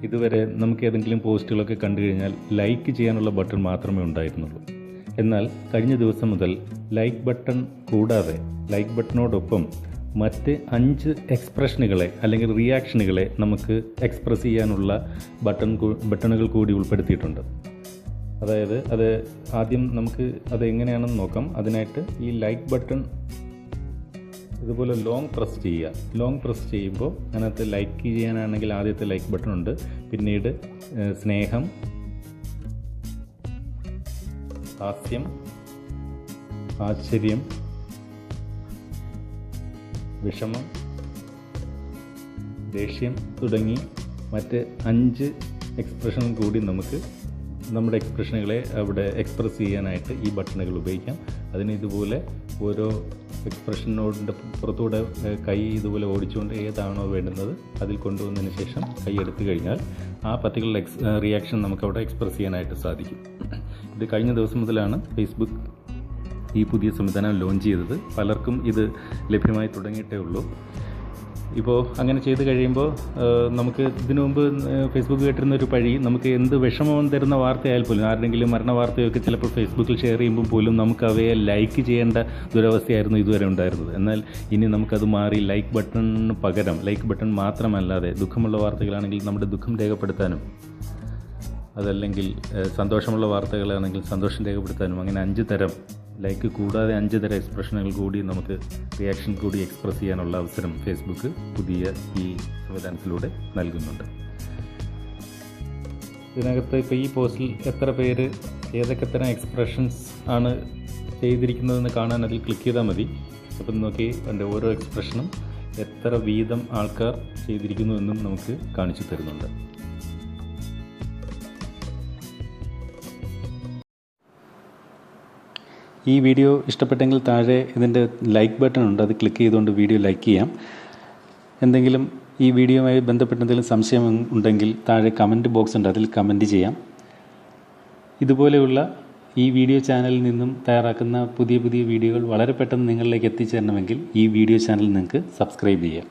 ഇതുവരെ നമുക്ക് ഏതെങ്കിലും പോസ്റ്റുകളൊക്കെ കണ്ടു കഴിഞ്ഞാൽ ലൈക്ക് ചെയ്യാനുള്ള ബട്ടൺ മാത്രമേ ഉണ്ടായിരുന്നുള്ളൂ. എന്നാൽ കഴിഞ്ഞ ദിവസം മുതൽ ലൈക്ക് ബട്ടൺ കൂടാതെ ലൈക്ക് ബട്ടണോടൊപ്പം മറ്റ് 5 എക്സ്പ്രഷനുകളെ അല്ലെങ്കിൽ റിയാക്ഷനുകളെ നമുക്ക് എക്സ്പ്രസ് ചെയ്യാനുള്ള ബട്ടണുകൾ കൂടി ഉൾപ്പെടുത്തിയിട്ടുണ്ട്. അതായത് അത് ആദ്യം നമുക്ക് അത് എങ്ങനെയാണെന്ന് നോക്കാം. അതിനായിട്ട് ഈ ലൈക്ക് ബട്ടൺ ഇതുപോലെ ലോങ് പ്രസ് ചെയ്യുക. ലോങ് പ്രസ് ചെയ്യുമ്പോൾ അതിനകത്ത് ലൈക്ക് ചെയ്യാനാണെങ്കിൽ ആദ്യത്തെ ലൈക്ക് ബട്ടൺ ഉണ്ട്, പിന്നീട് സ്നേഹം, ഹാസ്യം, ആശ്ചര്യം, വിഷമം, ദേഷ്യം തുടങ്ങി മറ്റ് 5 എക്സ്പ്രഷൻ കൂടി നമുക്ക് നമ്മുടെ എക്സ്പ്രഷനുകളെ അവിടെ എക്സ്പ്രസ് ചെയ്യാനായിട്ട് ഈ ബട്ടണുകൾ ഉപയോഗിക്കാം. അതിന് ഇതുപോലെ ഓരോ എക്സ്പ്രഷനോടിൻ്റെ പുറത്തൂടെ കൈ ഇതുപോലെ ഓടിച്ചുകൊണ്ട് ഏതാണോ വേണ്ടുന്നത് അതിൽ കൊണ്ടുവന്നതിന് ശേഷം കൈ എടുത്തു കഴിഞ്ഞാൽ ആ പർട്ടിക്കുലർ റിയാക്ഷൻ നമുക്കവിടെ എക്സ്പ്രസ് ചെയ്യാനായിട്ട് സാധിക്കും. ഇത് കഴിഞ്ഞ ദിവസം മുതലാണ് ഫേസ്ബുക്ക് ഈ പുതിയ സംവിധാനം ലോഞ്ച് ചെയ്തത്. പലർക്കും ഇത് ലഭ്യമായി തുടങ്ങിയിട്ടേ ഉള്ളൂ. ഇപ്പോൾ അങ്ങനെ ചെയ്ത് കഴിയുമ്പോൾ നമുക്ക് ഇതിനു മുമ്പ് ഫേസ്ബുക്ക് കേട്ടിരുന്ന ഒരു പഴി, നമുക്ക് എന്ത് വിഷമം തരുന്ന വാർത്തയായാൽ പോലും, ആരുടെങ്കിലും മരണ വാർത്തയൊക്കെ ചിലപ്പോൾ ഫേസ്ബുക്കിൽ ഷെയർ ചെയ്യുമ്പോൾ പോലും നമുക്ക് അവയെ ലൈക്ക് ചെയ്യേണ്ട ദുരവസ്ഥയായിരുന്നു ഇതുവരെ ഉണ്ടായിരുന്നത്. എന്നാൽ ഇനി നമുക്കത് മാറി ലൈക്ക് ബട്ടണിന് പകരം ലൈക്ക് ബട്ടൺ മാത്രമല്ലാതെ ദുഃഖമുള്ള വാർത്തകളാണെങ്കിൽ നമ്മുടെ ദുഃഖം രേഖപ്പെടുത്താനും, അതല്ലെങ്കിൽ സന്തോഷമുള്ള വാർത്തകളാണെങ്കിൽ സന്തോഷം രേഖപ്പെടുത്താനും, അങ്ങനെ 5 തരം ലൈക്ക് കൂടാതെ 5 തരം എക്സ്പ്രഷനുകൾ കൂടി നമുക്ക് റിയാക്ഷൻ കൂടി എക്സ്പ്രസ് ചെയ്യാനുള്ള അവസരം ഫേസ്ബുക്ക് പുതിയ ഈ സംവിധാനത്തിലൂടെ നൽകുന്നുണ്ട്. ഇതിനകത്ത് ഇപ്പോൾ ഈ പോസ്റ്റിൽ എത്ര പേര് ഏതൊക്കെ തരം എക്സ്പ്രഷൻസ് ആണ് ചെയ്തിരിക്കുന്നതെന്ന് കാണാൻ അതിൽ ക്ലിക്ക് ചെയ്താൽ മതി. അപ്പം നോക്കി അതിൻ്റെ ഓരോ എക്സ്പ്രഷനും എത്ര വീതം ആൾക്കാർ ചെയ്തിരിക്കുന്നു എന്നും നമുക്ക് കാണിച്ചു തരുന്നുണ്ട്. ഈ വീഡിയോ ഇഷ്ടപ്പെട്ടെങ്കിൽ താഴെ ഇതിൻ്റെ ലൈക്ക് ബട്ടൺ ഉണ്ട്, അത് ക്ലിക്ക് ചെയ്തുകൊണ്ട് വീഡിയോ ലൈക്ക് ചെയ്യാം. എന്തെങ്കിലും ഈ വീഡിയോയുമായി ബന്ധപ്പെട്ട എന്തെങ്കിലും സംശയം ഉണ്ടെങ്കിൽ താഴെ കമൻറ്റ് ബോക്സ് ഉണ്ട്, അതിൽ കമൻറ്റ് ചെയ്യാം. ഇതുപോലെയുള്ള ഈ വീഡിയോ ചാനലിൽ നിന്നും തയ്യാറാക്കുന്ന പുതിയ പുതിയ വീഡിയോകൾ വളരെ പെട്ടെന്ന് നിങ്ങളിലേക്ക് എത്തിച്ചേരണമെങ്കിൽ ഈ വീഡിയോ ചാനൽ നിങ്ങൾക്ക് സബ്സ്ക്രൈബ് ചെയ്യാം.